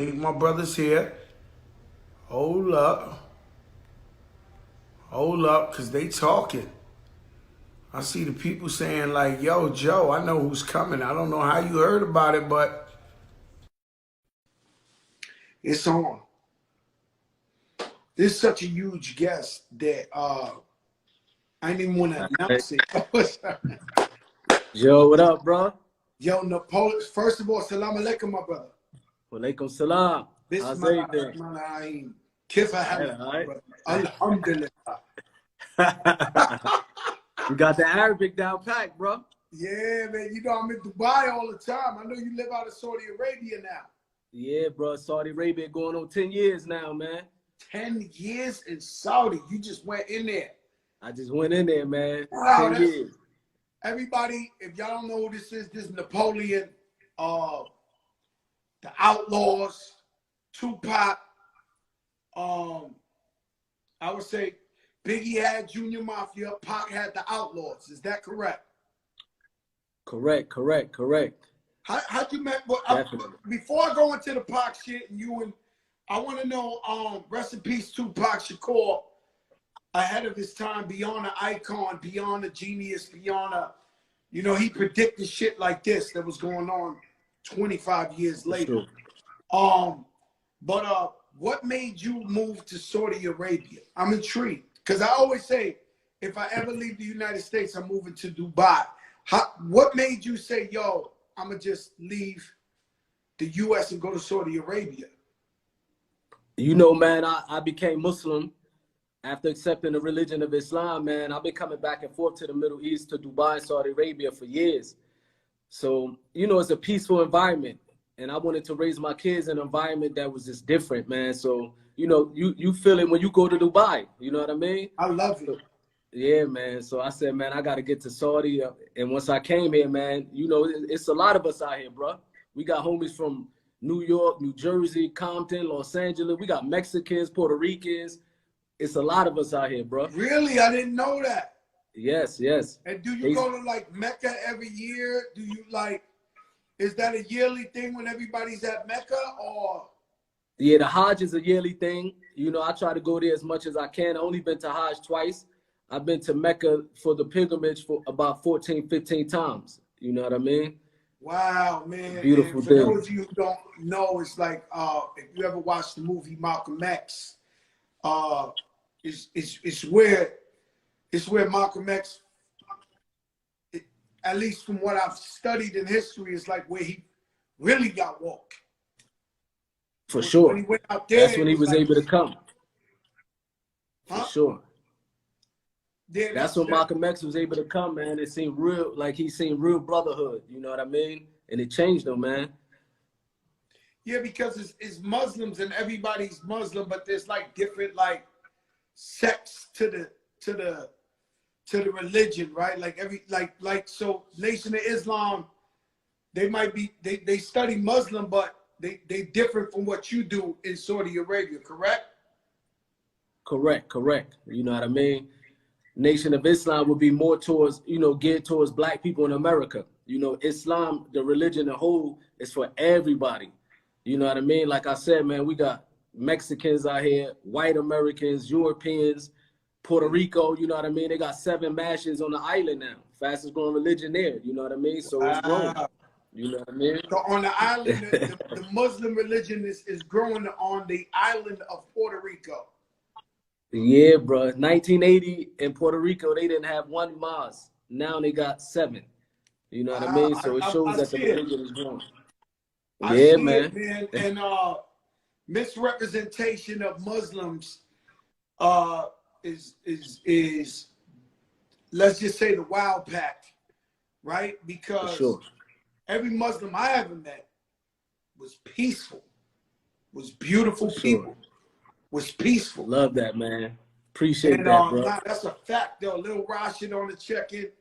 think my brother's here. Hold up. Hold up, because they talking. I see the people saying like, yo, Joe, I know who's coming. I don't know how you heard about it, but it's on. This is such a huge guest that I didn't even want to announce it. Yo, what up, bro? Yo, Napoleon, first of all, salam alaikum, my brother. Walaikum salam. How's everything? Alhamdulillah. You got the Arabic down packed, bro. Yeah, man. You know, I'm in Dubai all the time. I know you live out of Saudi Arabia now. Yeah, bro. Saudi Arabia going on 10 years now, man. 10 years in Saudi. You just went in there. I just went in there, man. Wow, 10 years. Everybody, if y'all don't know who this is Napoleon, the Outlaws, Tupac. I would say Biggie had Junior Mafia, Pac had the Outlaws. Is that correct? Correct. How'd you met? Before I go into the Pac shit I want to know, rest in peace, Tupac Shakur, ahead of his time, beyond an icon, beyond a genius, beyond a, he predicted shit like this that was going on 25 years later. But what made you move to Saudi Arabia? I'm intrigued because I always say, if I ever leave the United States, I'm moving to Dubai. What made you say, yo, I'm gonna just leave the U.S. and go to Saudi Arabia? Man, I became Muslim after accepting the religion of Islam, man. I've been coming back and forth to the Middle East, to Dubai and Saudi Arabia for years. So, it's a peaceful environment. And I wanted to raise my kids in an environment that was just different, man. So, you feel it when you go to Dubai. You know what I mean? I love it. Yeah, man. So I said, man, I got to get to Saudi. And once I came here, man, it's a lot of us out here, bro. We got homies from New York, New Jersey, Compton, Los Angeles. We got Mexicans, Puerto Ricans. It's a lot of us out here, bro. Really? I didn't know that. Yes. And do you go to like Mecca every year? Do you is that a yearly thing when everybody's at Mecca or? Yeah, the Hajj is a yearly thing. I try to go there as much as I can. I've only been to Hajj twice. I've been to Mecca for the pilgrimage for about 14, 15 times. You know what I mean? Wow, man. Beautiful thing. For those of you who don't know, it's like if you ever watched the movie Malcolm X, it's where Malcolm X, at least from what I've studied in history, is like where he really got woke. For sure. When he went out there, that's when he was able to come. For sure. Yeah, that's when Malcolm X was able to come, man. It seemed real, like he seen real brotherhood. You know what I mean? And it changed him, man. Yeah, because it's Muslims and everybody's Muslim, but there's like different sects to the religion, right? So Nation of Islam, they might be they study Muslim, but they different from what you do in Saudi Arabia, correct? Correct. You know what I mean? Nation of Islam would be more towards, geared towards black people in America. Islam, the religion as a whole, is for everybody. You know what I mean? Like I said, man, we got Mexicans out here, white Americans, Europeans, Puerto Rico, you know what I mean? They got 7 mashes on the island now. Fastest growing religion there, you know what I mean? So it's growing. You know what I mean? So on the island, the Muslim religion is growing on the island of Puerto Rico. Yeah, bro. 1980 in Puerto Rico, they didn't have 1 mosque. Now they got 7. You know what I mean? So it shows that the religion is growing. Yeah, man. And misrepresentation of Muslims is let's just say the wild pack, right? Because every Muslim I ever met was peaceful, was beautiful people. Was peaceful. Love that, man. Appreciate that, bro. That's a fact, though. Little Rashid on the check-in.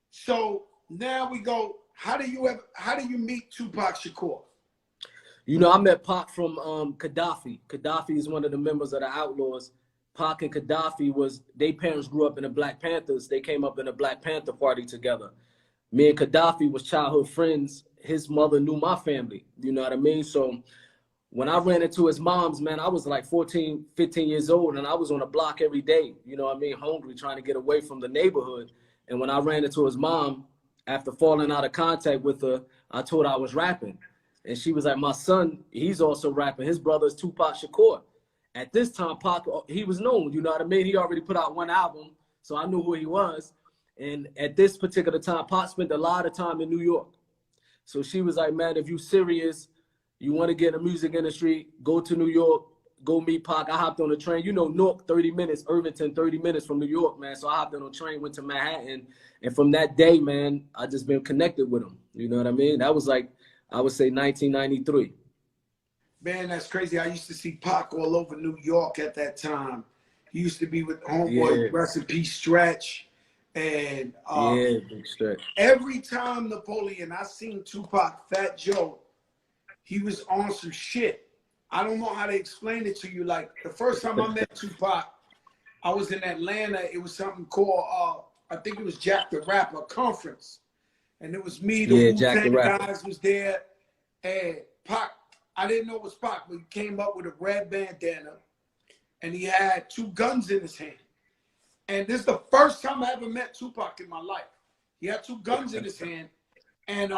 So now we go. How do you meet Tupac Shakur? I met Pac from Gaddafi. Gaddafi is one of the members of the Outlaws. Pac and Gaddafi their parents grew up in the Black Panthers. They came up in a Black Panther party together. Me and Gaddafi was childhood friends. his mother knew my family. You know what I mean? So when I ran into his mom's, man, I was like 14, 15 years old, and I was on the block every day, you know what I mean, hungry, trying to get away from the neighborhood. And when I ran into his mom, after falling out of contact with her, I told her I was rapping. And she was like, my son, he's also rapping. His brother is Tupac Shakur. At this time, Pac, he was known, you know what I mean? He already put out one album, so I knew who he was. And at this particular time, Pac spent a lot of time in New York. So she was like, man, if you serious, you want to get in the music industry, go to New York, go meet Pac. I hopped on a train. You know, Newark, 30 minutes, Irvington, 30 minutes from New York, man. So I hopped on a train, went to Manhattan. And from that day, man, I just been connected with him. You know what I mean? That was like, I would say 1993. Man, that's crazy. I used to see Pac all over New York at that time. He used to be with homeboy, rest in peace, Stretch. And yeah, big Stretch. Every time Napoleon, I seen Tupac, Fat Joe, he was on some shit. I don't know how to explain it to you. Like, the first time I met Tupac, I was in Atlanta. It was something called, I think it was Jack the Rapper conference. And it was me, the Wu-Tang guys was there. And Pac, I didn't know it was Pac, but he came up with a red bandana. And he had 2 guns in his hand. And this is the first time I ever met Tupac in my life. He had 2 guns in his hand. And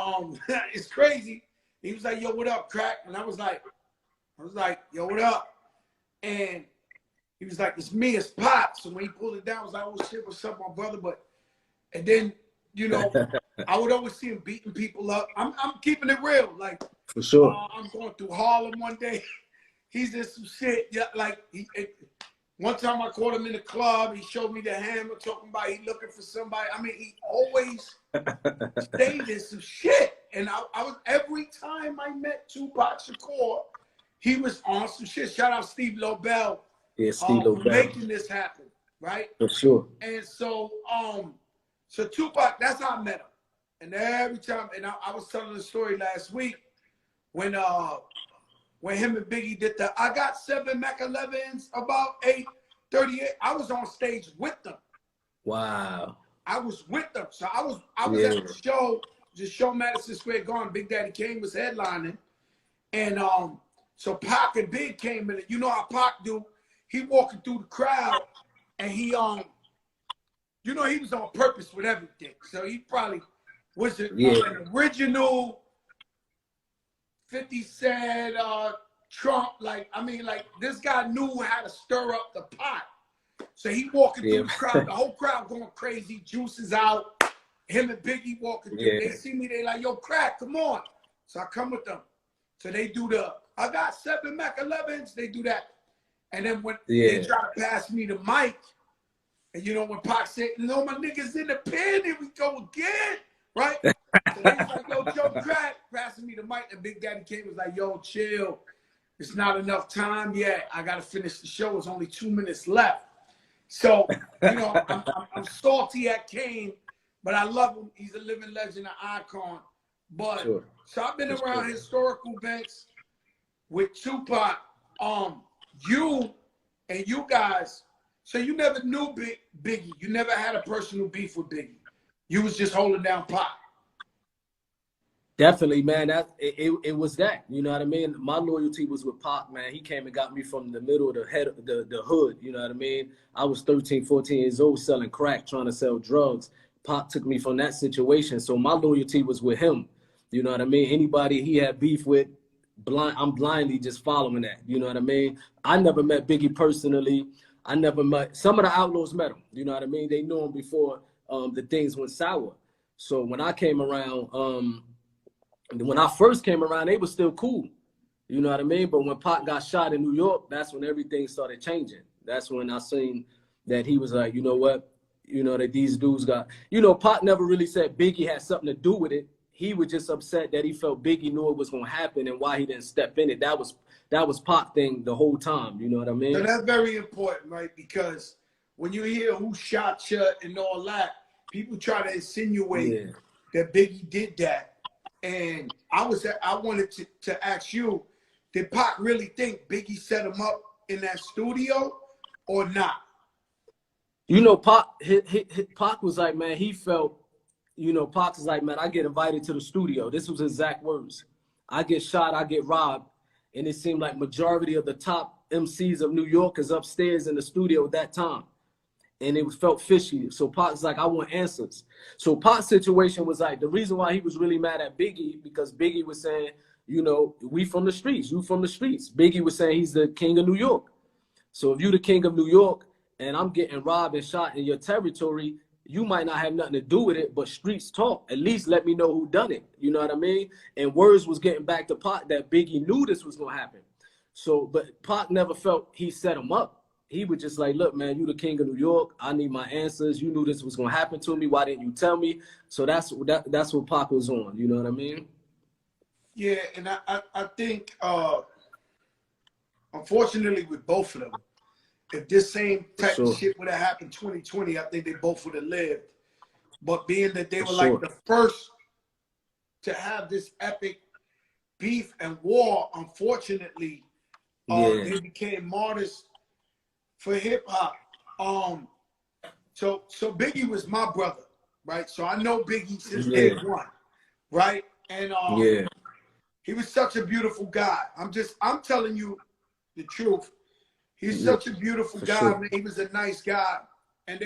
it's crazy. He was like, yo, what up, crack? And I was like, yo, what up? And he was like, it's me, it's Pac. So when he pulled it down, I was like, oh shit, what's up, my brother? And then, you know, I would always see him beating people up. I'm keeping it real. Like, for sure. I'm going through Harlem one day. He's in some shit. Yeah, like, one time I caught him in the club. He showed me the hammer, talking about he looking for somebody. I mean, he always stayed in some shit. And I was, every time I met Tupac Shakur, he was on some shit. Shout out Steve Lobel. Yeah, Steve Lobel. Making this happen, right? For sure. And so, so Tupac, that's how I met him. And every time, and I was telling the story last week when him and Biggie did the I Got 7 Mac 11s, about 8:38. I was on stage with them. Wow. I was with them. So I was at the show Madison Square Garden. Big Daddy Kane was headlining. And so Pac and Big came in. You know how Pac do? He walking through the crowd and he you know, he was on purpose with everything. So he probably was an original 50 Cent, Trump. Like, I mean, like, this guy knew how to stir up the pot. So he walking through the crowd, the whole crowd going crazy, juices out. Him and Biggie walking through. They see me, they like, yo, crack, come on. So I come with them. So they do the, I got 7 Mac 11s. They do that. And then when they try to pass me the mic, and you know, when Pac said, no, my niggas in the pen, here we go again, right? So they was like, yo, Joe Crack, passing me the mic. And Big Daddy Kane was like, yo, chill. It's not enough time yet. I got to finish the show. It's only 2 minutes left. So, you know, I'm salty at Kane, but I love him. He's a living legend, an icon. But, so I've been around historical events with Tupac. You and you guys, so you never knew Biggie. You never had a personal beef with Biggie. You was just holding down Pac. Definitely, man. It was that. You know what I mean? My loyalty was with Pac, man. He came and got me from the middle of the hood. You know what I mean? I was 13, 14 years old selling crack, trying to sell drugs. Pac took me from that situation. So my loyalty was with him. You know what I mean? Anybody he had beef with, I'm blindly just following that. You know what I mean? I never met Biggie personally. I never met, some of the Outlaws met him. You know what I mean? They knew him before the things went sour. So when I came around, when I first came around, they were still cool. You know what I mean? But when Pac got shot in New York, that's when everything started changing. That's when I seen that he was like, you know what? You know, that these dudes got, you know, Pac never really said Biggie had something to do with it. He was just upset that he felt Biggie knew it was going to happen and why he didn't step in it. That was Pac thing the whole time. You know what I mean? So that's very important, right? Because when you hear who shot you and all that, people try to insinuate that Biggie did that. And I wanted to ask you, did Pac really think Biggie set him up in that studio or not? You know, Pac was like, man, he felt you know, Pac is like, man, I get invited to the studio. This was his exact words. I get shot, I get robbed. And it seemed like majority of the top MCs of New York is upstairs in the studio at that time. And it felt fishy. So Pac's like, I want answers. So Pac's situation was like, the reason why he was really mad at Biggie, because Biggie was saying, you know, we from the streets, you from the streets. Biggie was saying he's the king of New York. So if you the king of New York and I'm getting robbed and shot in your territory, you might not have nothing to do with it, but streets talk. At least let me know who done it. You know what I mean? And words was getting back to Pac that Biggie knew this was going to happen. So, but Pac never felt he set him up. He was just like, look, man, you the king of New York. I need my answers. You knew this was going to happen to me. Why didn't you tell me? So that's what Pac was on. You know what I mean? Yeah, and I think, unfortunately, with both of them, if this same type of shit would have happened 2020, I think they both would have lived. But being that they were like the first to have this epic beef and war, unfortunately, they became martyrs for hip hop. So Biggie was my brother, right? So I know Biggie since day one, right? And he was such a beautiful guy. I'm telling you the truth. He's such a beautiful guy, man. He was a nice guy. And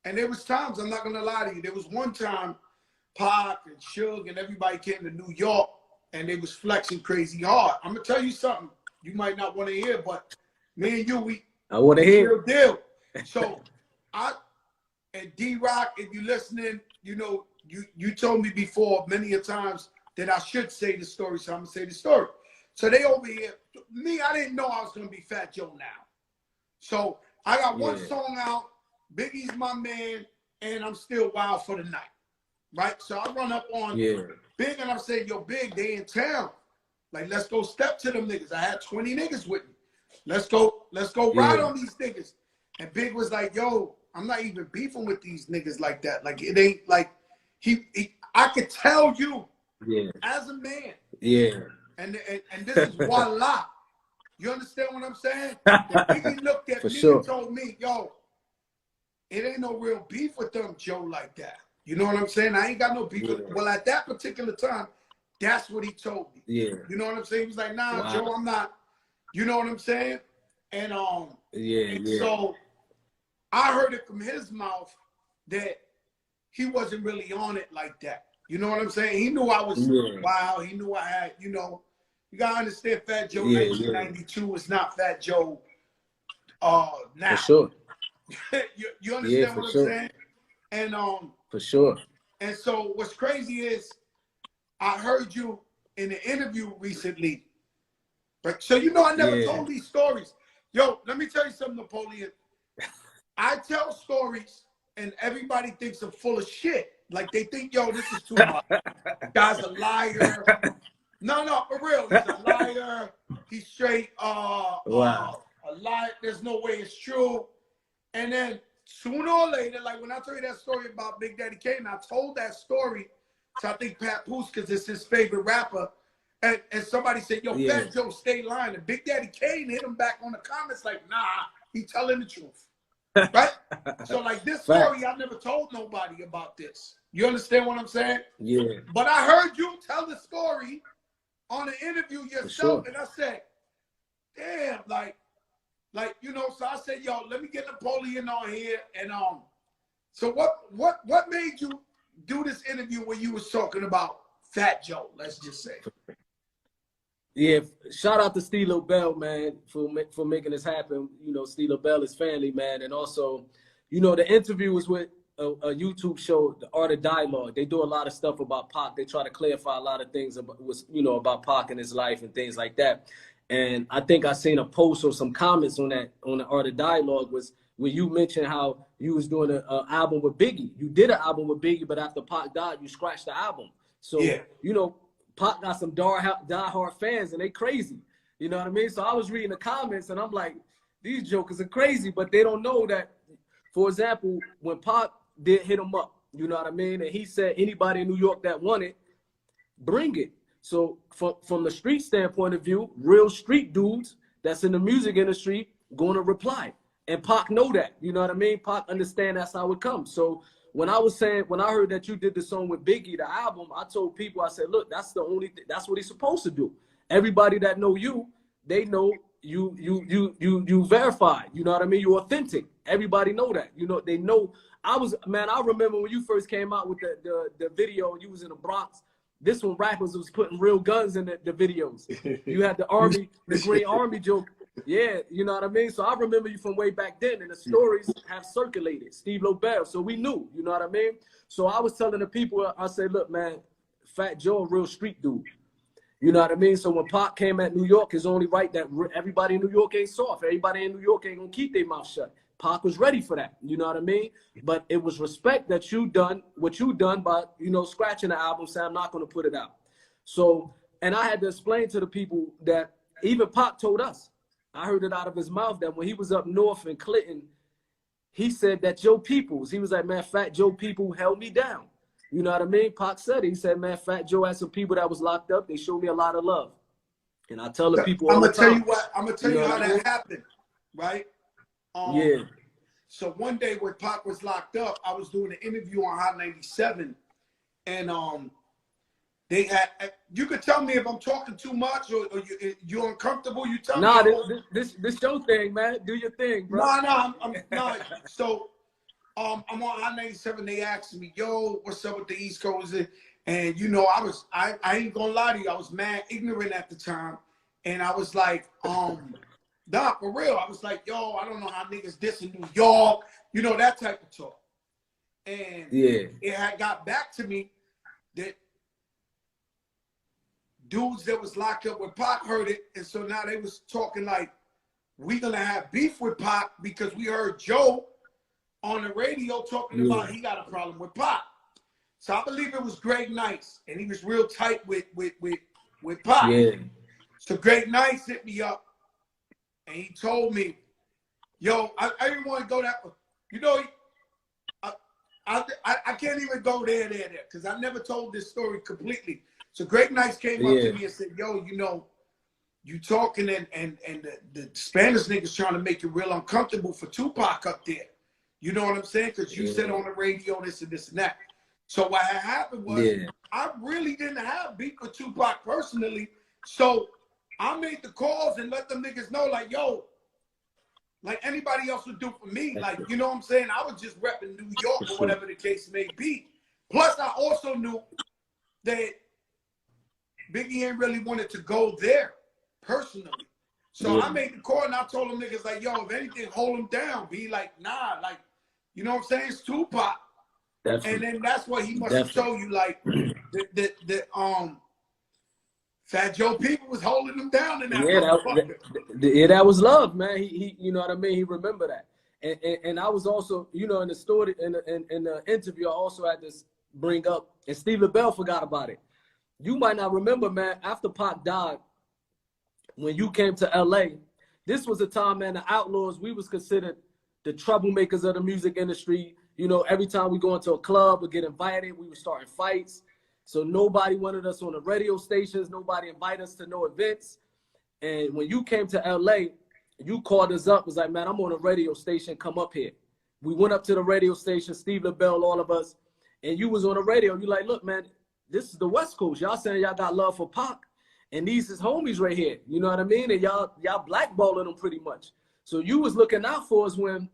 there was times, I'm not gonna lie to you, there was one time Pac and Suge and everybody came to New York and they was flexing crazy hard. I'm gonna tell you something you might not want to hear, but me and you, I want to hear. Real deal. So and D-Rock, if you're listening, you know, you told me before many a times that I should say the story, so I'm gonna say the story. So they over here, me, I didn't know I was gonna be Fat Joe now. So I got one song out, Biggie's my man, and I'm still wild for the night, right? So I run up on Big and I'm saying, yo, Big, they in town. Like, let's go step to them niggas. I had 20 niggas with me. Let's go ride on these niggas. And Big was like, yo, I'm not even beefing with these niggas like that. Like, it ain't like, I could tell you as a man. And this is voila. You understand what I'm saying? Biggie looked at me and told me, yo, it ain't no real beef with them, Joe, like that. You know what I'm saying? I ain't got no beef with them. Well, at that particular time, that's what he told me. You know what I'm saying? He was like, nah, Joe, I'm not. You know what I'm saying? And so I heard it from his mouth that he wasn't really on it like that. You know what I'm saying? He knew I was wild. He knew I had, you know, you gotta understand Fat Joe 1992 was not Fat Joe now. For sure. you understand what I'm saying? And for sure. And so what's crazy is I heard you in an interview recently. Right? So you know I never told these stories. Yo, let me tell you something, Napoleon. I tell stories and everybody thinks I'm full of shit. Like they think, yo, this is too much. Guy's a liar. No, for real. He's a liar. He's straight a lie. There's no way it's true. And then sooner or later, like when I tell you that story about Big Daddy Kane, I told that story to I think Pat Poose, because it's his favorite rapper. And somebody said, yo, Fat Joe, stay lying. And Big Daddy Kane hit him back on the comments like, nah, he telling the truth. Right? So like this story, I never told nobody about this. You understand what I'm saying? Yeah. But I heard you tell the story on an interview yourself, and I said, damn, like, you know, so I said, yo, let me get Napoleon on here. And so what made you do this interview where you was talking about Fat Joe, let's just say? Yeah, shout out to Steve Bell, man, for making this happen. You know, Steve Bell is family, man. And also, you know, the interview was with a YouTube show, The Art of Dialogue. They do a lot of stuff about Pac. They try to clarify a lot of things about Pac and his life and things like that. And I think I seen a post or some comments on The Art of Dialogue was where you mentioned how you was doing an album with Biggie. You did an album with Biggie, but after Pac died, you scratched the album. So, you know, Pac got some die-hard fans, and they crazy. You know what I mean? So I was reading the comments, and I'm like, these jokers are crazy, but they don't know that, for example, when Pac did hit him up, you know what I mean? And he said, anybody in New York that want it, bring it. So from the street standpoint of view, real street dudes that's in the music industry going to reply. And Pac know that, you know what I mean? Pac understand that's how it comes. So when I heard that you did the song with Biggie, the album, I told people, I said, look, that's that's what he's supposed to do. Everybody that know you, they know you verified. You know what I mean? You're authentic. Everybody know that. You know, they know. I remember when you first came out with the video, you was in the Bronx. This one, rappers was putting real guns in the videos. You had the army, the Green Army joke. Yeah, you know what I mean? So I remember you from way back then, and the stories have circulated. Steve Lobel, so we knew, you know what I mean? So I was telling the people, I said, look, man, Fat Joe, a real street dude. You know what I mean? So when Pac came at New York, it's only right that everybody in New York ain't soft. Everybody in New York ain't gonna keep their mouth shut. Pac was ready for that, you know what I mean? But it was respect that what you done by, you know, scratching the album, saying I'm not gonna put it out. So, and I had to explain to the people that even Pac told us, I heard it out of his mouth, that when he was up north in Clinton, he said that Joe Peoples, he was like, man, Fat Joe People held me down. You know what I mean? Pac said it. He said, man, Fat Joe had some people that was locked up. They showed me a lot of love. And I tell the people all the time. I'm going to tell you how that happened, right? Yeah. So one day when Pac was locked up, I was doing an interview on Hot 97. And they had, you could tell me if I'm talking too much or you're uncomfortable. You tell me. Nah, this your thing, man. Do your thing, bro. No. So I'm on Hot 97. They asked me, yo, what's up with the East Coast? And you know, I ain't gonna lie to you, I was mad ignorant at the time. And I was like, nah, for real. I was like, yo, I don't know how niggas diss in New York, you know, that type of talk. And yeah, it had got back to me that dudes that was locked up with Pac heard it, and so now they was talking like, we gonna have beef with Pac because we heard Joe on the radio talking about he got a problem with Pac. So I believe it was Greg Nice, and he was real tight with Pac. Yeah. So Greg Nice hit me up, and he told me, yo, I didn't want to go that, you know, I can't even go there, because I never told this story completely. So Greg Nice came up to me and said, yo, you know, you talking and the Spanish niggas trying to make it real uncomfortable for Tupac up there. You know what I'm saying? Because you said on the radio this and this and that. So what had happened was I really didn't have beef with Tupac personally. So I made the calls and let them niggas know, like, yo, like anybody else would do for me. Like, you know what I'm saying? I was just repping New York or whatever the case may be. Plus, I also knew that Biggie ain't really wanted to go there personally. So I made the call and I told them niggas, like, yo, if anything, hold him down. Be like, nah, like, you know what I'm saying? It's Tupac. And then that's what he must have told you, like, Fat Joe People was holding him down in that that was love, man. He you know what I mean? He remember that. And I was also, you know, in the story, in the interview, I also had to bring up, and Steve LaBelle forgot about it. You might not remember, man, after Pac died, when you came to LA, this was a time, man, the Outlaws, we was considered the troublemakers of the music industry. You know, every time we go into a club or get invited, we were starting fights. So nobody wanted us on the radio stations. Nobody invited us to no events. And when you came to LA, you called us up, was like, man, I'm on a radio station, come up here. We went up to the radio station, Steve LaBelle, all of us, and you was on the radio. You like, look, man, this is the West Coast. Y'all saying y'all got love for Pac, and these is homies right here. You know what I mean? And y'all blackballing them pretty much. So you was looking out for us when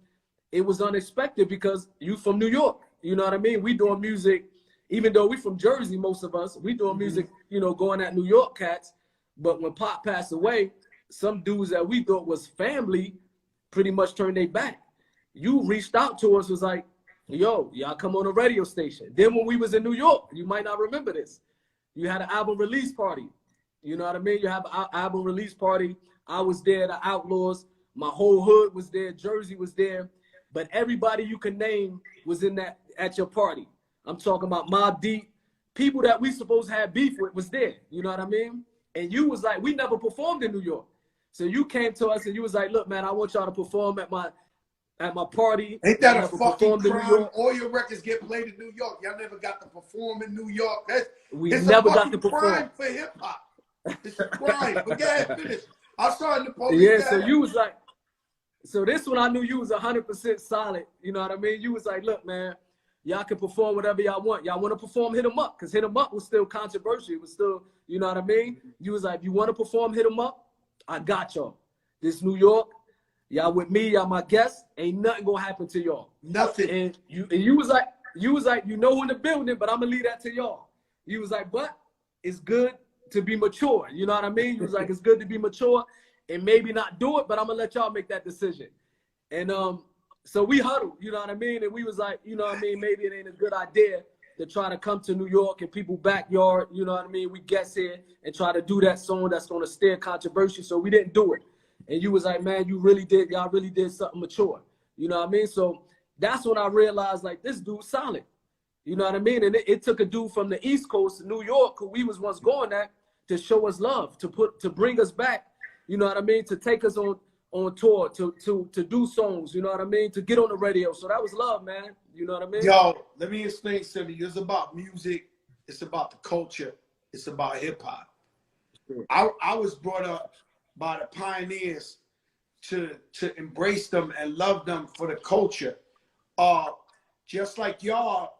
it was unexpected, because you from New York. You know what I mean? We doing music, even though we from Jersey, most of us, we doing music, you know, going at New York cats. But when Pac passed away, some dudes that we thought was family pretty much turned their back. You reached out to us, was like, yo, y'all come on a radio station. Then when we was in New York, you might not remember this, you had an album release party. You know what I mean? You have an album release party. I was there, the Outlaws, my whole hood was there, Jersey was there, but everybody you can name was in that at your party. I'm talking about Mobb Deep, people that we supposed to have beef with was there. You know what I mean? And you was like, we never performed in New York. So you came to us and you was like, look, man, I want y'all to perform at my party. Ain't that a fucking crime? All your records get played in New York. Y'all never got to perform in New York. We never got to perform. Crime for hip hop. It's a crime. But go ahead, finish. I saw in the police. Yeah, so you was like, so this one I knew you was 100% solid. You know what I mean? You was like, look, man, y'all can perform whatever y'all want. Y'all want to perform Hit 'Em Up, because Hit 'Em Up was still controversial. It was still, you know what I mean? You was like, if you want to perform Hit 'Em Up, I got y'all. This New York, y'all with me, y'all my guests. Ain't nothing gonna happen to y'all. Nothing. And you was like, you know who in the building, but I'm gonna leave that to y'all. You was like, but it's good to be mature. You know what I mean? You was like, it's good to be mature and maybe not do it, but I'm gonna let y'all make that decision. And so we huddled, you know what I mean? And we was like, you know what I mean? Maybe it ain't a good idea to try to come to New York and people's backyard, you know what I mean? We guess here and try to do that song that's gonna stir controversy. So we didn't do it. And you was like, man, y'all really did something mature. You know what I mean? So that's when I realized, like, this dude's solid. You know what I mean? And it took a dude from the East Coast, New York, who we was once going at, to show us love, to bring us back, you know what I mean? To take us on tour, to do songs, you know what I mean? To get on the radio. So that was love, man. You know what I mean? Yo, let me explain something. It's about music. It's about the culture. It's about hip hop. Sure. I was brought up by the pioneers to embrace them and love them for the culture. Just like y'all,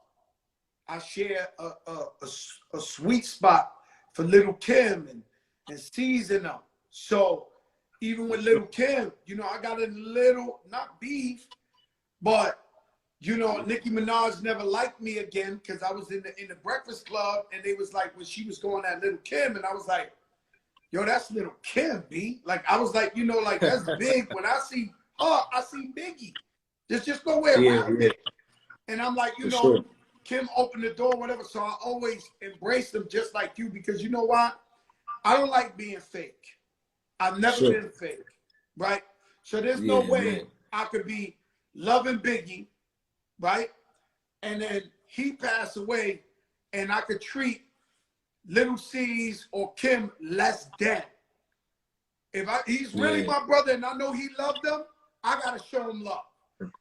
I share a sweet spot for Little Kim and season them. So even with Little Kim, you know, I got a little, not beef, but you know, Nicki Minaj never liked me again because I was in the Breakfast Club, and they was like, when she was going at Little Kim, and I was like, yo, that's Little Kim, B. Like, I was like, you know, like, that's big. When I see her, I see Biggie. There's just no way around it. And I'm like, you know, Kim opened the door, whatever. So I always embrace them just like you, because you know what? I don't like being fake. I've never been fake, right? So there's no way I could be loving Biggie, right? And then he passed away, and I could treat Little C's or Kim less than. If he's really my brother and I know he loved them, I gotta show him love.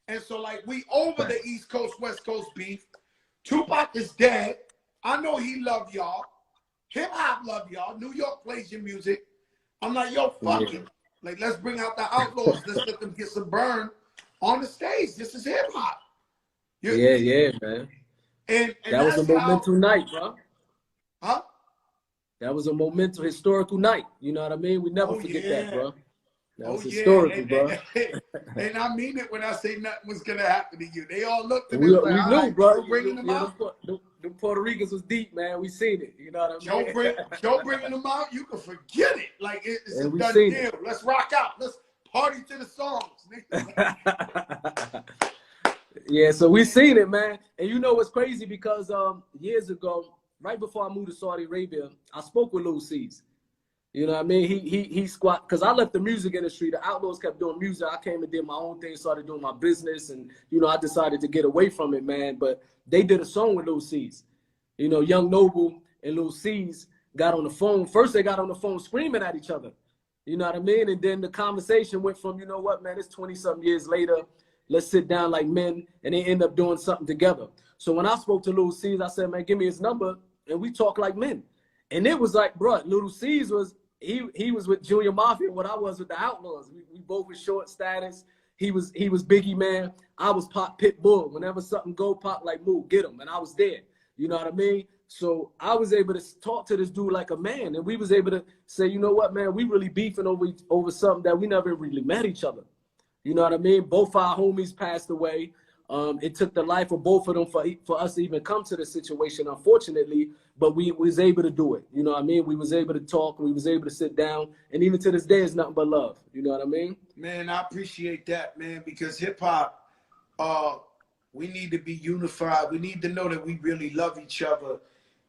And so, like, we over the East Coast, West Coast beef. Tupac is dead. I know he loved y'all. Hip hop love y'all. New York plays your music. I'm like, yo, fuck it. Like, let's bring out the Outlaws. Let's let them get some burn on the stage. This is hip hop. Man. And that was a monumental night, bro. Huh? That was a monumental, historical night. You know what I mean? We never forget that, bro. That was historical, bro. And I mean it when I say nothing was gonna happen to you. They all looked at me me like, we knew, bro. Bringing them out. The Puerto Ricans was deep, man. We seen it. You know what I mean? Joe bringing them out, you can forget it. Like, it's a done deal. Let's rock out. Let's party to the songs. Yeah, so we seen it, man. And you know what's crazy? Because years ago, right before I moved to Saudi Arabia, I spoke with Lil C's. You know what I mean? He squat, because I left the music industry. The Outlaws kept doing music. I came and did my own thing, started doing my business, and you know, I decided to get away from it, man. But they did a song with Lil C's. You know, Young Noble and Lil C's got on the phone. First, they got on the phone screaming at each other. You know what I mean? And then the conversation went from, you know what, man, it's 20-something years later. Let's sit down like men, and they end up doing something together. So when I spoke to Lil C's, I said, man, give me his number, and we talk like men. And it was like, bro, Lil C's was, he was with Junior Mafia, what I was with the Outlaws. We both were short status. He was Biggie, man. I was Pop Pitbull. Whenever something go, Pop like, move, get him. And I was there. You know what I mean? So I was able to talk to this dude like a man. And we was able to say, you know what, man, we really beefing over something that we never really met each other. You know what I mean? Both our homies passed away. It took the life of both of them for us to even come to this situation, unfortunately, but we was able to do it. You know what I mean? We was able to talk, we was able to sit down, and even to this day, it's nothing but love. You know what I mean? Man, I appreciate that, man, because hip-hop, we need to be unified. We need to know that we really love each other,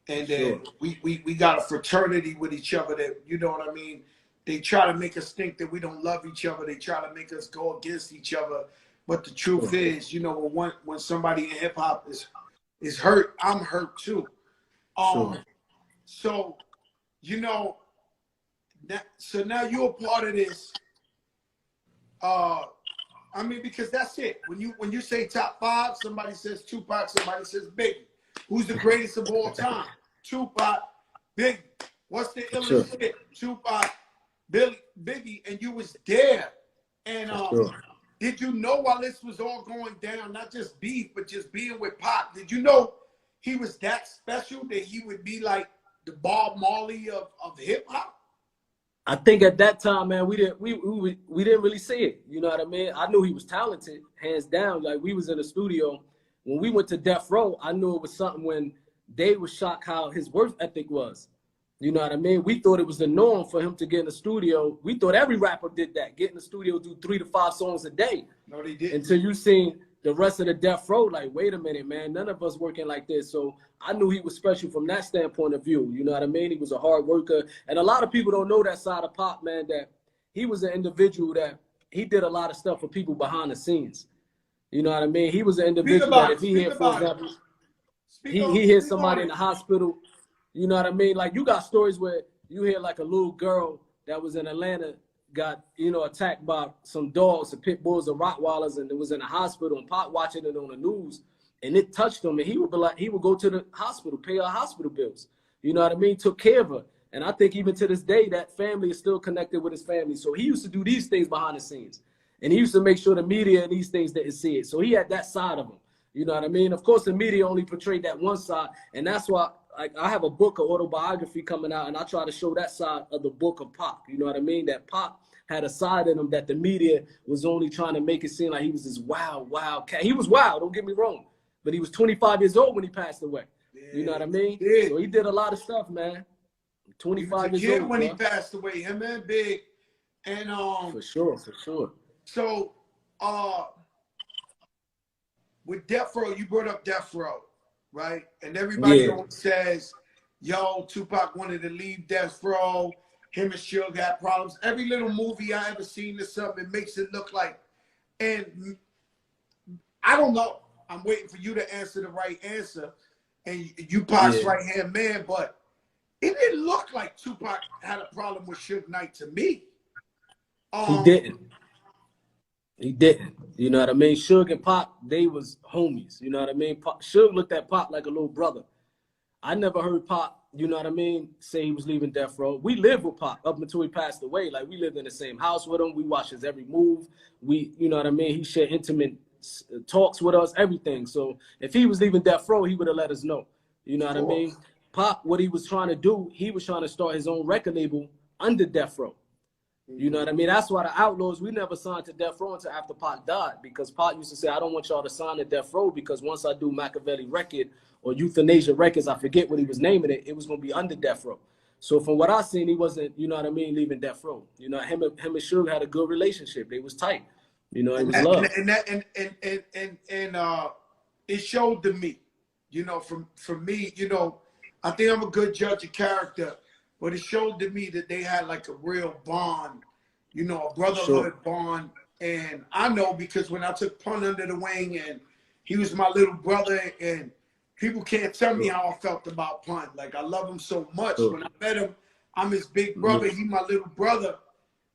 and that we got a fraternity with each other that, you know what I mean? They try to make us think that we don't love each other. They try to make us go against each other. But the truth is, you know, when somebody in hip hop is hurt, I'm hurt too. So, you know, so now you're a part of this. I mean, because that's it. When you say top five, somebody says Tupac, somebody says Biggie. Who's the greatest of all time? Tupac, Biggie. What's the illest shit? Tupac, Biggie, and you was there. And did you know while this was all going down, not just beef, but just being with Pac, did you know he was that special that he would be like the Bob Marley of hip hop? I think at that time, man, we didn't really see it. You know what I mean? I knew he was talented, hands down. Like, we was in the studio when we went to Death Row. I knew it was something when they were shocked how his work ethic was. You know what I mean? We thought it was the norm for him to get in the studio. We thought every rapper did that, get in the studio, do 3 to 5 songs a day. No, they didn't. Until you seen the rest of the Death Row, like, wait a minute, man, none of us working like this. So I knew he was special from that standpoint of view. You know what I mean? He was a hard worker. And a lot of people don't know that side of Pop, man, that he was an individual that he did a lot of stuff for people behind the scenes. You know what I mean? He was an individual that if he hit, for example, he hit somebody in the hospital, you know what I mean? Like, you got stories where you hear like a little girl that was in Atlanta got, you know, attacked by some dogs, some pit bulls, or Rottweilers, and it was in the hospital, and Pop watching it on the news, and it touched him, and he would be like, he would go to the hospital, pay her hospital bills. You know what I mean? Took care of her. And I think even to this day, that family is still connected with his family. So he used to do these things behind the scenes. And he used to make sure the media and these things didn't see it. So he had that side of him. You know what I mean? Of course, the media only portrayed that one side. And that's why I have a book, an autobiography coming out, and I try to show that side of the book of Pop. You know what I mean? That Pop had a side in him that the media was only trying to make it seem like he was this wild cat. He was wild, don't get me wrong. But he was 25 years old when he passed away. Yeah, you know what I mean? So he did a lot of stuff, man. 25 years old when he passed away, him and Big. And for sure. So with Death Row, you brought up Death Row, right? And everybody says, yo, Tupac wanted to leave Death Row. Him and Suge had problems. Every little movie I ever seen this up, it makes it look like, and I don't know. I'm waiting for you to answer the right answer, and you Pac's right-hand man, but it didn't look like Tupac had a problem with Suge Knight to me. He didn't. You know what I mean? Suge and Pac, they was homies. You know what I mean? Suge looked at Pac like a little brother. I never heard Pac, you know what I mean, say he was leaving Death Row. We lived with Pac up until he passed away. Like, we lived in the same house with him. We watched his every move. We, you know what I mean? He shared intimate talks with us, everything. So if he was leaving Death Row, he would have let us know. You know what I mean? Pac, what he was trying to do, he was trying to start his own record label under Death Row. You know what I mean? That's why the Outlaws, we never signed to Death Row until after Pac died, because Pac used to say, I don't want y'all to sign to Death Row, because once I do Machiavelli record or Euthanasia Records, I forget what he was naming it, it was going to be under Death Row. So from what I seen, he wasn't, you know what I mean, leaving Death Row. You know, him and Suge had a good relationship. They was tight. You know, it was love. And it showed to me, you know, from me, you know, I think I'm a good judge of character, but it showed to me that they had like a real bond, you know, a brotherhood bond. And I know because when I took Pun under the wing and he was my little brother, and people can't tell me how I felt about Pun. Like, I love him so much. When I met him, I'm his big brother. He my little brother.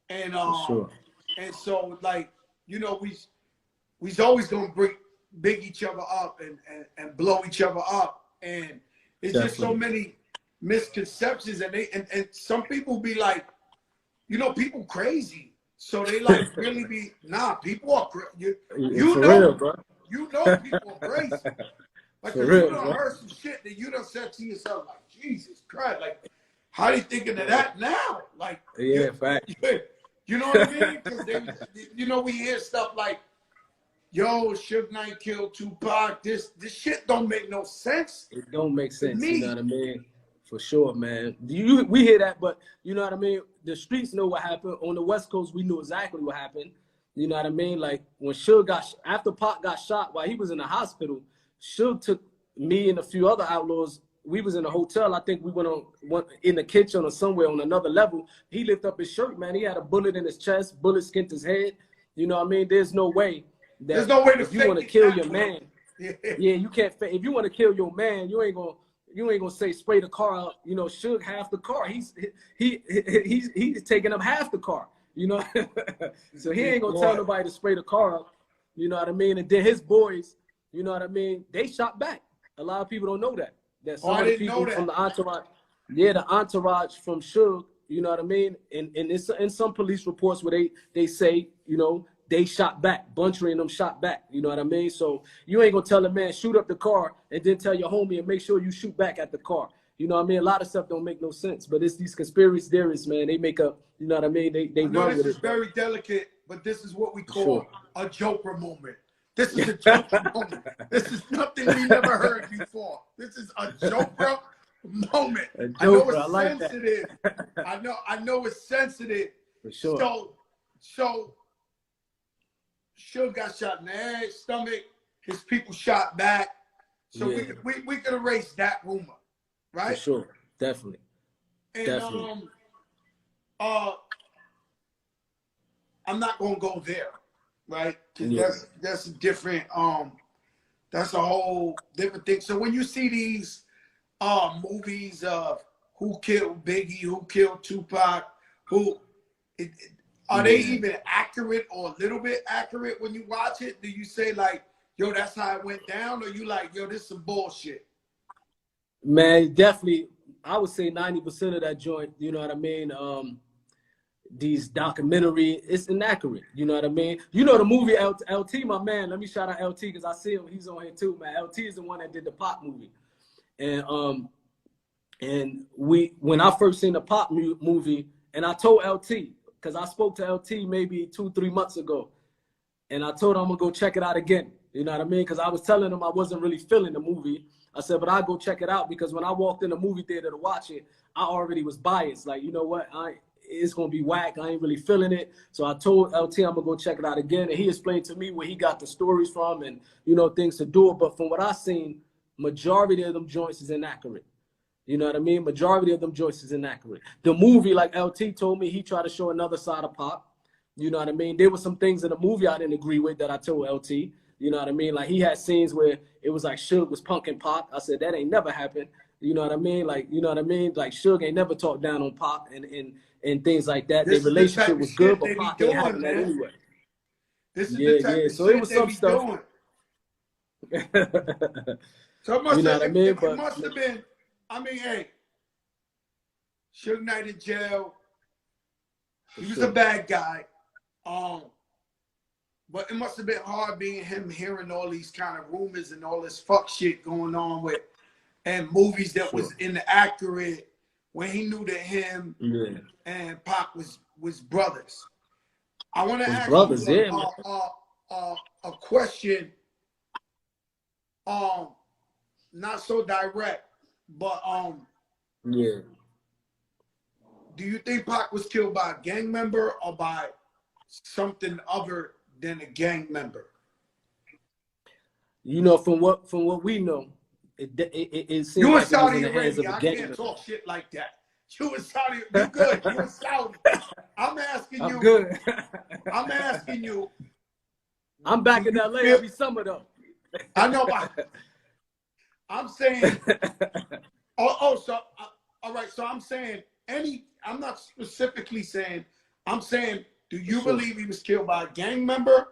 And and so, like, you know, we's always gonna big each other up and blow each other up. And it's just so many misconceptions, and some people be like, you know, people crazy. So they like really be, people are crazy. You know, real, bro. You know people are crazy. Like, you done heard some shit that you done said to yourself, like, Jesus Christ, like, how they thinking of that now? Like, fact. You know what I mean? Because you know, we hear stuff like, yo, Suge Knight killed Tupac. This shit don't make no sense. It don't make sense. You know what I mean? For sure, man. We hear that, but you know what I mean? The streets know what happened. On the West Coast, we knew exactly what happened. You know what I mean? Like, when Suge after Pac got shot while he was in the hospital, Suge took me and a few other Outlaws. We was in a hotel. I think we went in the kitchen or somewhere on another level. He lifted up his shirt, man. He had a bullet in his chest. Bullet skinned his head. You know what I mean? There's no way that if you want to kill your man, you can't. If you want to kill your man, you ain't gonna say spray the car out. You know, Suge half the car. He's taking up half the car. You know, so he ain't gonna tell nobody to spray the car out. You know what I mean? And then his boys, you know what I mean? They shot back. A lot of people don't know that. That some of the people from the entourage, the entourage from Suge, you know what I mean? And in some police reports where they say, you know, they shot back. Buntry and them shot back. You know what I mean? So you ain't gonna tell a man shoot up the car and then tell your homie and make sure you shoot back at the car. You know what I mean? A lot of stuff don't make no sense. But it's these conspiracy theorists, man. They make up. You know what I mean? They run with it. This is very delicate, but this is what we call a joker moment. This is a joker moment. This is nothing we never heard before. This is a joker moment. I know it's sensitive. I know it's sensitive. For sure. So Suge got shot in the head, stomach. His people shot back. So we could erase that rumor, right? For sure, definitely. And definitely. I'm not gonna go there, right? Because that's a different that's a whole different thing. So when you see these movies of who killed Biggie, who killed Tupac, are they even accurate or a little bit accurate when you watch it? Do you say like, yo, that's how it went down? Or you like, yo, this is some bullshit? Man, definitely, I would say 90% of that joint, you know what I mean? These documentary, it's inaccurate, you know what I mean? You know the movie LT, my man, let me shout out LT because I see him, he's on here too, man. LT is the one that did the Pop movie. And when I first seen the Pop movie, and I told LT, because I spoke to LT maybe 2-3 months ago, and I told him I'm gonna go check it out again. You know what I mean? Because I was telling him I wasn't really feeling the movie. I said, but I'll go check it out because when I walked in the movie theater to watch it, I already was biased. Like, you know what? It's gonna be whack. I ain't really feeling it. So I told LT I'm gonna go check it out again, and he explained to me where he got the stories from and things to do it. But from what I seen, majority of them joints is inaccurate. You know what I mean? Majority of them joints is inaccurate. The movie, like LT told me, he tried to show another side of Pop. You know what I mean? There were some things in the movie I didn't agree with that I told LT. You know what I mean? Like he had scenes where it was like Suge was punking Pop. I said, that ain't never happened. You know what I mean? Like, you know what I mean? Like Suge ain't never talked down on Pop and things like that. Their relationship was good, but Pop ain't having that anyway. This is the type of so shit it was they some be stuff. So it must You know have, what I mean? it must have been, I mean, hey, Suge Knight in jail. He was a bad guy. But it must have been hard being him, hearing all these kind of rumors and all this fuck shit going on with, and movies that was inaccurate when he knew that him and Pac was brothers. I want to ask you a question. Not so direct, but do you think Pac was killed by a gang member or by something other than a gang member? You know, from what we know, it seems you like in Saudi it was in the hands of Arabia. a gang I can't member. talk shit like that. You in Saudi, you good. You in Saudi. I'm asking you. I'm good. I'm asking you. I'm back in LA every summer though. I know. I'm saying. So all right. So I'm saying I'm not specifically saying. I'm saying, do you believe he was killed by a gang member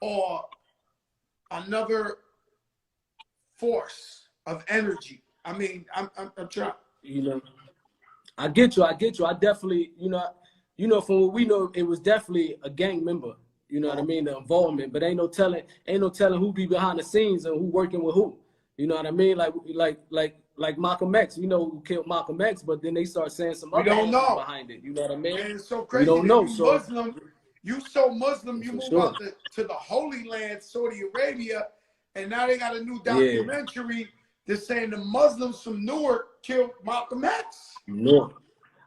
or another force of energy? I mean, I'm trying. You know, I get you. I definitely, you know, from what we know, it was definitely a gang member. You know what I mean? The involvement, but ain't no telling who be behind the scenes and who working with who. You know what I mean? Like Malcolm X. You know who killed Malcolm X, but then they start saying some other things behind it. You know what I mean? And it's so crazy. We don't know. You so Muslim, you move out to the Holy Land, Saudi Arabia, and now they got a new documentary that's saying the Muslims from Newark killed Malcolm X. No,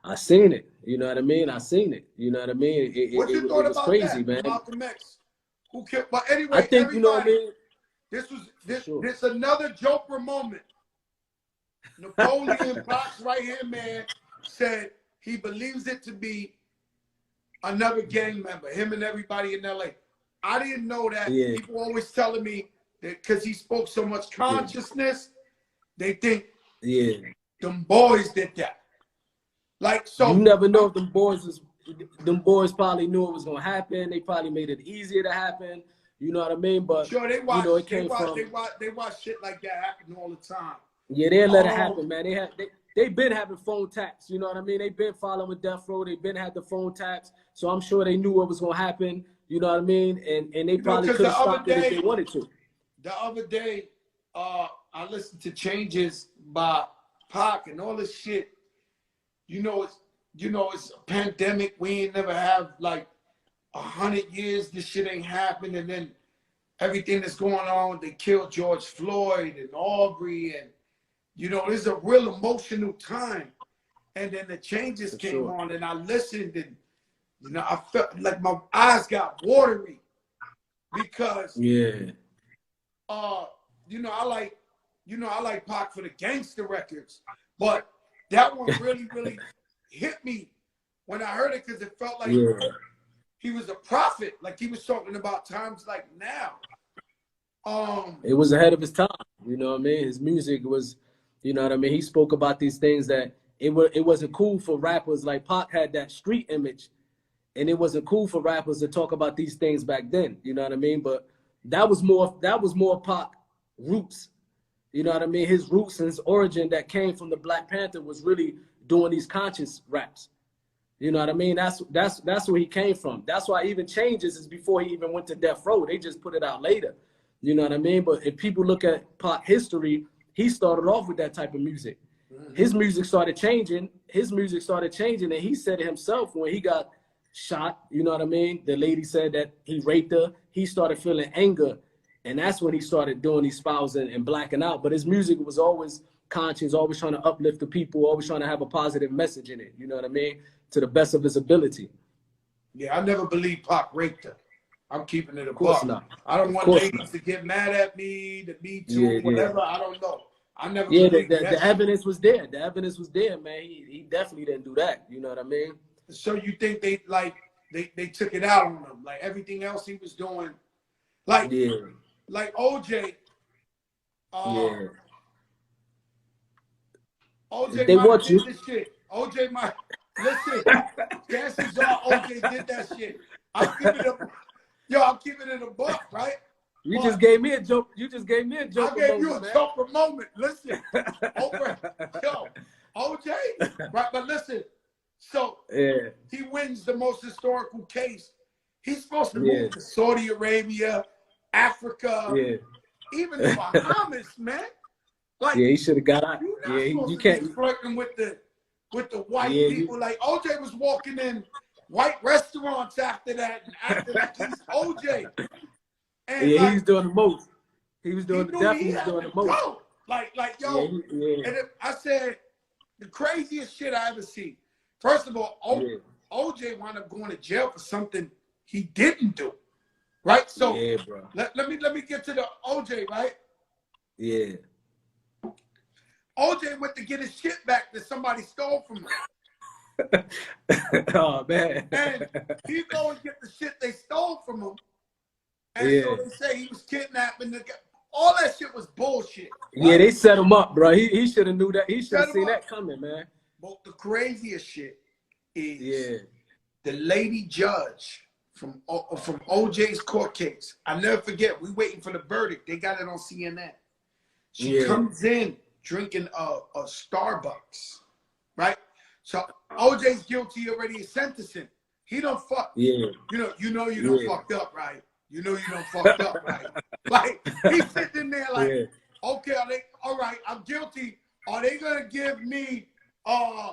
I seen it. You know what I mean? I seen it. You know what I mean? What you thought about crazy, that, man. Malcolm X? Who killed? But anyway, I think you know what I mean. This another Joker moment. Napoleon Pac's right-hand man said he believes it to be another gang member, him and everybody in LA. I didn't know that. People always telling me that because he spoke so much consciousness, they think them boys did that. Like, so you never know if them boys probably knew it was gonna happen. They probably made it easier to happen. You know what I mean? But sure, they watch, you know, they watch shit like that happen all the time. Yeah, they let it happen, man. They've been having phone taps. You know what I mean? They've been following Death Row. They've been had the phone taps. So I'm sure they knew what was gonna happen. You know what I mean? And they probably could have stopped it if they wanted to. The other day, I listened to Changes by Pac and all this shit. It's a pandemic. We ain't never have like 100 years. This shit ain't happened. And then everything that's going on, they killed George Floyd and Aubrey. And, it's a real emotional time. And then the Changes came on and I listened and, I felt like my eyes got watery because, I like Pac for the gangster records, but that one really, really hit me when I heard it because it felt like he was a prophet, like he was talking about times like now. It was ahead of his time, you know what I mean? His music was, you know what I mean? He spoke about these things that it wasn't cool for rappers. Like Pac had that street image, and it wasn't cool for rappers to talk about these things back then, you know what I mean? But that was more Pac roots. You know what I mean? His roots and his origin that came from the Black Panther was really doing these conscious raps. You know what I mean? That's where he came from. That's why even Changes is before he even went to Death Row. They just put it out later. You know what I mean? But if people look at Pac history, he started off with that type of music. His music started changing. And he said it himself when he got shot. You know what I mean? The lady said that he raped her. He started feeling anger. And that's when he started doing these fouls and blacking out. But his music was always conscious, always trying to uplift the people, always trying to have a positive message in it. You know what I mean? To the best of his ability. Yeah, I never believed Pac raped her. I'm keeping it a buck. I don't want ladies to get mad at me, to Me Too, whatever. I don't know. I never believed that. The evidence was there. The evidence was there, man. He definitely didn't do that. You know what I mean? So you think they took it out on him? Like everything else he was doing? Like OJ. OJ they might want did this shit. OJ might listen. Chances are OJ did that shit. I'm keeping it a buck, right? You just gave me a joke. I gave you a joker moment. Listen, OJ, right? But listen, so he wins the most historical case. He's supposed to move to Saudi Arabia, Africa, even the Bahamas, man. Like, he should have got out. You can't be flirting with the white people. Like OJ was walking in white restaurants after that and acting like he's OJ. And he's doing the most. He was doing definitely doing the most. Go. Like yo. And I said the craziest shit I ever seen. First of all, OJ wound up going to jail for something he didn't do. Right? So let me get to the OJ, right? Yeah. OJ went to get his shit back that somebody stole from him. Oh man. And he go and get the shit they stole from him. And so they say he was kidnapping the guy. All that shit was bullshit. Right? Yeah, they set him up, bro. He should have knew that. He should have seen that coming, man. But the craziest shit is the lady judge from OJ's court case. I never forget. We waiting for the verdict. They got it on CNN. She comes in drinking a Starbucks, right? So OJ's guilty already of sentencing. He don't fuck. Yeah. You know you don't fucked up, right? You know you don't fucked up, right? Like he's sitting there like, okay, all right, I'm guilty. Are they gonna give me a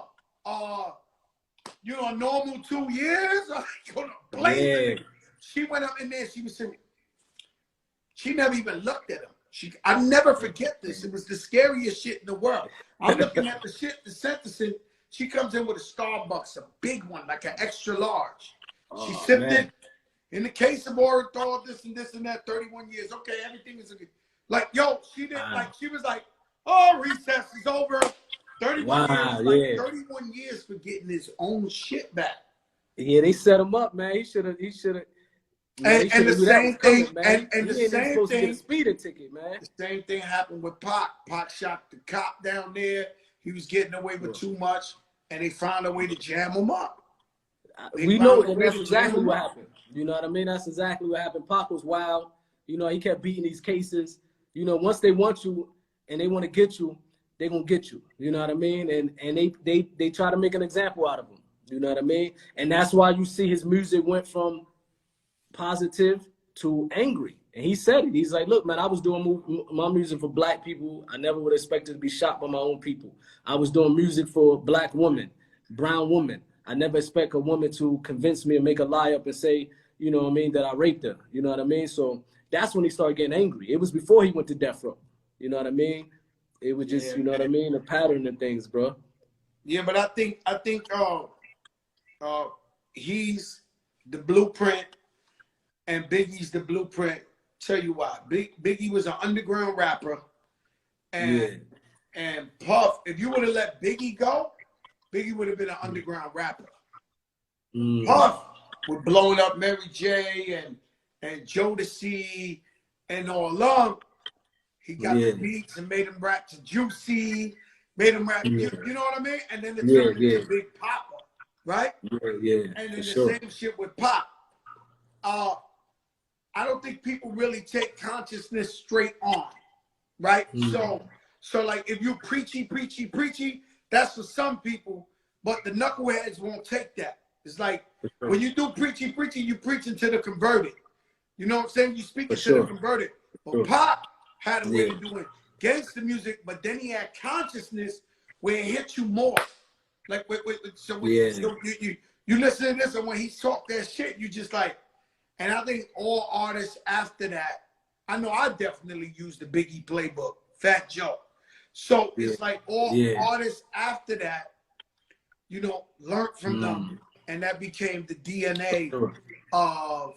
normal 2 years? Are they gonna blame me? She went up in there, she was saying, she never even looked at him. I never forget this. It was the scariest shit in the world. I'm looking at the shit, the sentencing. She comes in with a Starbucks, a big one, like an extra large. She sipped it. In the case of Orenthal, this and that, 31 years. Okay, everything is like, yo, she didn't like, she was like, oh, recess is over. 31 years, like 31 years for getting his own shit back. Yeah, they set him up, man. He should have. And the same thing, and the same thing, speeding ticket, man. The same thing happened with Pac. Pac shot the cop down there. He was getting away with too much, and they found a way to jam him up. We know, and that's exactly what happened. You know what I mean? That's exactly what happened. Pac was wild. You know, he kept beating these cases. You know, once they want you and they want to get you, they're gonna get you. You know what I mean? And they try to make an example out of him. You know what I mean? And that's why you see his music went from positive to angry. And he said it. He's like, look, man, I was doing my music for black people. I never would expect to be shot by my own people. I was doing music for black women, brown women. I never expect a woman to convince me and make a lie up and say, you know what I mean, that I raped her. You know what I mean? So that's when he started getting angry. It was before he went to death row. You know what I mean? It was just, you know what I mean, the pattern of things, bro. Yeah, but I think he's the blueprint and Biggie's the blueprint. Tell you why. Biggie was an underground rapper, and Puff. If you would have let Biggie go, Biggie would have been an underground rapper. Puff was blowing up Mary J. and Jodeci and all along. He got the beats and made him rap to Juicy, made him rap, you know what I mean? And then it turned into Big Papa, right? And then the same shit with Pop. I don't think people really take consciousness straight on, right? So like if you preachy, that's for some people, but the knuckleheads won't take that. It's like when you do preachy, you preaching to the converted. You know what I'm saying? You speaking to the converted. But Pop had a way of doing gangster music, but then he had consciousness where it hit you more. Like, so you listen to this, and when he talked that shit, you just like, and I think all artists after that, I know I definitely used the Biggie playbook, Fat Joe. So it's like all artists after that, you know, learned from them, and that became the DNA of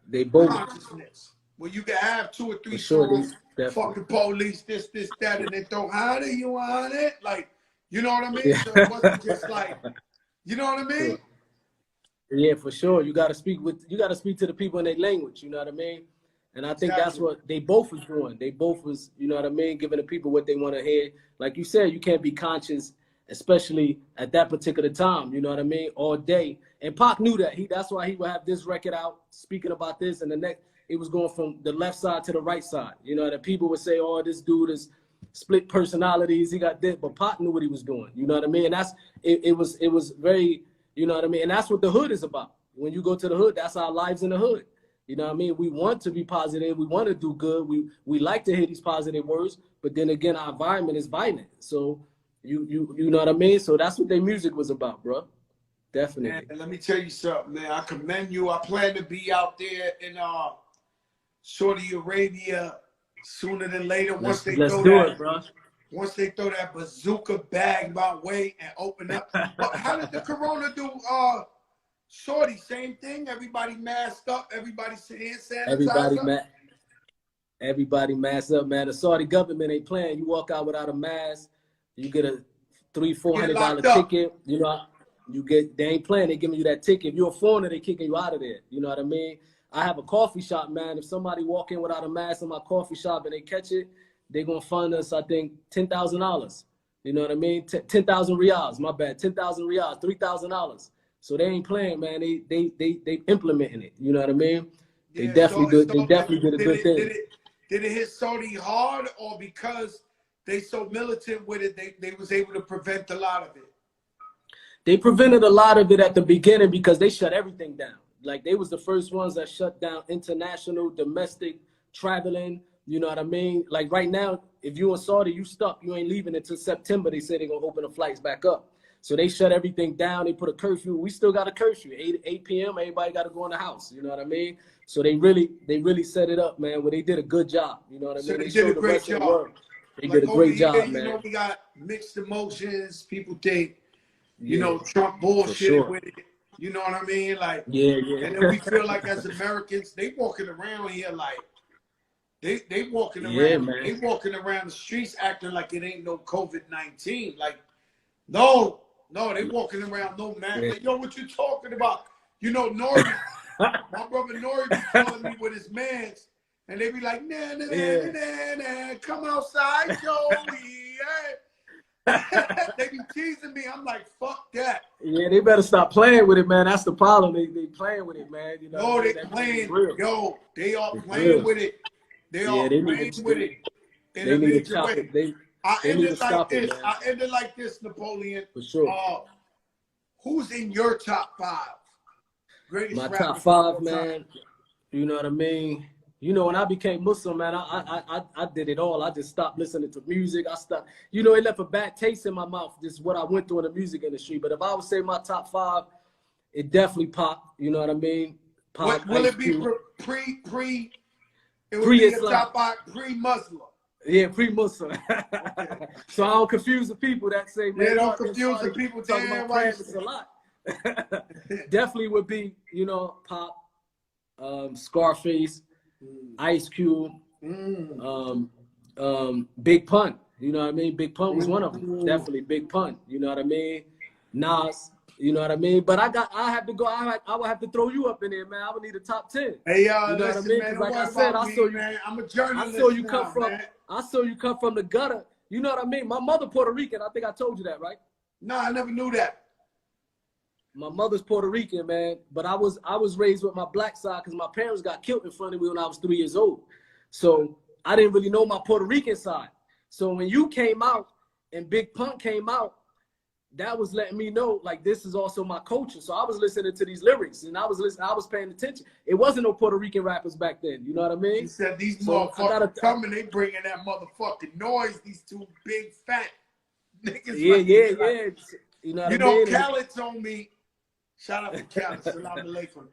they both consciousness. Where you can have 2 or 3 songs, fucking police, this, that, and then throw, how do you want it? Like, you know what I mean? So it wasn't just like, you know what I mean? Yeah, for sure. You gotta speak to the people in their language, you know what I mean? And I think that's what they both was doing. They both was, you know what I mean, giving the people what they want to hear. Like you said, you can't be conscious, especially at that particular time, you know what I mean, all day. And Pac knew that. That's why he would have this record out speaking about this, and the next, it was going from the left side to the right side. You know, that people would say, oh, this dude is split personalities, he got this, but Pac knew what he was doing, you know what I mean? And that's, it was very, you know what I mean? And that's what the hood is about. When you go to the hood, that's our lives in the hood. You know what I mean? We want to be positive. We want to do good. We like to hear these positive words, but then again, our environment is violent. So you know what I mean? So that's what their music was about, bro. Definitely. Man, and let me tell you something, man. I commend you. I plan to be out there in Saudi Arabia sooner than later. Once they throw that bazooka bag my way and open up. But how did the corona do? Saudi, same thing. Everybody masked up. Everybody hand sanitizer. Everybody masked up, man. The Saudi government ain't playing. You walk out without a mask, you get a $300-400 ticket. You know, they ain't playing. They giving you that ticket. If you're a foreigner, they kicking you out of there. You know what I mean? I have a coffee shop, man. If somebody walk in without a mask in my coffee shop and they catch it, they're gonna fine us, I think, $10,000. You know what I mean? 10,000 riyals. My bad. 10,000 riyals. $3,000. So they ain't playing, man. They implementing it. You know what I mean? They definitely did a good thing. Did it hit Saudi hard, or because they so militant with it, they was able to prevent a lot of it? They prevented a lot of it at the beginning because they shut everything down. Like, they was the first ones that shut down international, domestic traveling. You know what I mean? Like right now, if you in Saudi, you stuck. You ain't leaving until September. They said they're gonna open the flights back up. So they shut everything down. They put a curfew. We still got a curfew. 8 p.m. Everybody got to go in the house. You know what I mean? So they really set it up, man. Well, they did a good job. You know what I mean? So they did a great job. They did a great job, man. You know, we got mixed emotions. People think, you know, Trump bullshit with it. You know what I mean? Like, and then we feel like as Americans, they walking around here like, they walking around, they walking around the streets acting like it ain't no COVID-19. Like, no, they walking around no man. Like, yo, what you talking about? You know, Nori, my brother Nori be calling me with his mans, and they be like, nah, come outside, Joey. They be teasing me. I'm like, fuck that. Yeah, they better stop playing with it, man. That's the problem. They playing with it, man. You know, no, they playing. Yo, they are playing with it. They are playing with it in a major way. I ended like this, Napoleon. For sure. Who's in your top 5 Greatest My rappers top of all 5, time. man. You know what I mean? You know, when I became Muslim, man, I did it all. I just stopped listening to music. I stopped. You know, it left a bad taste in my mouth. This is what I went through in the music industry. But if I would say my top 5, it definitely Pop. You know what I mean? Pop. Will Ice it be Cube. pre? It would be a Pre-Islam. top 5 pre-Muslim. Yeah, pre-Muslim. So I don't confuse the people that say, man, Yeah, don't Pop, confuse the sorry, people. talking Damn about right. praying is a lot. Definitely would be, you know, Pop, Scarface, Ice Cube, Big Pun. You know what I mean? Big Pun was one of them. Definitely Big Pun. You know what I mean? Nas. You know what I mean? But I have to go. I would have to throw you up in there, man. I would need a top 10. Hey, you know listen, what I mean? man. Like Don't I worry said, about I me, saw you. man. I'm a I journalist saw you now, come from. man. I saw you come from the gutter. You know what I mean? My mother Puerto Rican. I think I told you that, right? No, I never knew that. My mother's Puerto Rican, man. But I was raised with my black side because my parents got killed in front of me when I was 3 years old. So I didn't really know my Puerto Rican side. So when you came out and Big Pun came out, that was letting me know, like, this is also my culture. So I was listening to these lyrics, and I was paying attention. It wasn't no Puerto Rican rappers back then. You know what I mean? You said these So motherfuckers coming, they bringing that motherfucking noise. These two big fat niggas. Yeah, like, yeah, like, yeah. You know what You I know, mean? Khaled told me, shout out to Khaled, salam alaikum.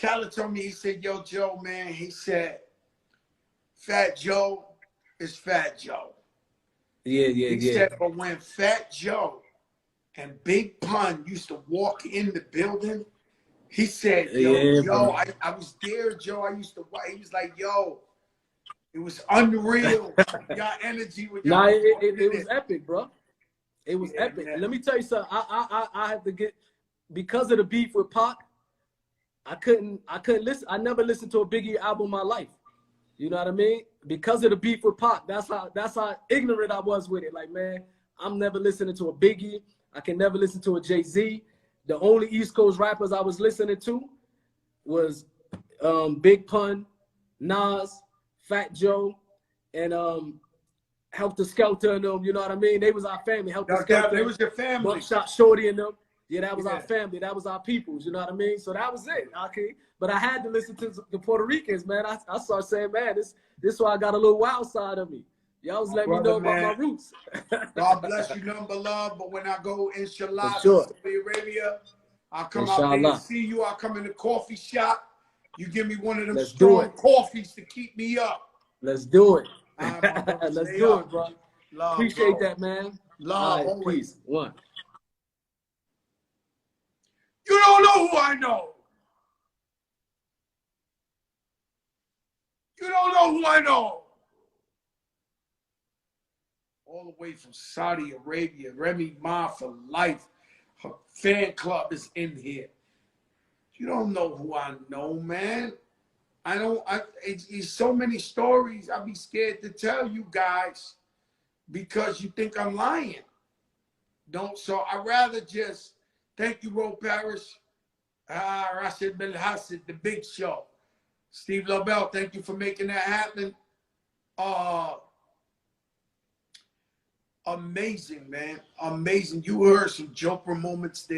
Khaled told me, he said, yo, Joe, man, he said, Fat Joe is Fat Joe. Yeah, He said, but when Fat Joe and Big Pun used to walk in the building, he said, yo, Joe, I was there, Joe. I used to watch. He was like, yo, it was unreal. Y'all energy with y'all. Nah, it was epic, bro. It was epic. Man. Let me tell you something. I have to get, because of the beef with Pac, I couldn't listen. I never listened to a Biggie album in my life. You know what I mean? Because of the beef with Pac, that's how ignorant I was with it. Like, man, I'm never listening to a Biggie. I can never listen to a Jay-Z. The only East Coast rappers I was listening to was Big Pun, Nas, Fat Joe, and Helter Skelter and them. You know what I mean? They was our family. Helter Skelter. They was your family. Buckshot Shorty and them. Yeah, that was our family. That was our peoples. You know what I mean? So that was it. Okay. But I had to listen to the Puerto Ricans, man. I started saying, man, this why I got a little wild side of me. Y'all was letting me know about my roots. God bless you, number love. But when I go, inshallah, sure. to Saudi Arabia, I'll come out there and see you. I'll come in the coffee shop. You give me one of them strong coffees to keep me up. Let's do it. Let's do it, bro. Love, appreciate bro. that, man. Love, right, peace. One. You don't know who I know. You don't know who I know. All the way from Saudi Arabia, Remy Ma for life. Her fan club is in here. You don't know who I know, man. It's so many stories I'd be scared to tell you guys because you think I'm lying. So I'd rather just thank you, Ro Parrish. Rashid Belhassid, the big show. Steve Lobel, thank you for making that happen. Amazing, man. Amazing. You heard some Joker moments there.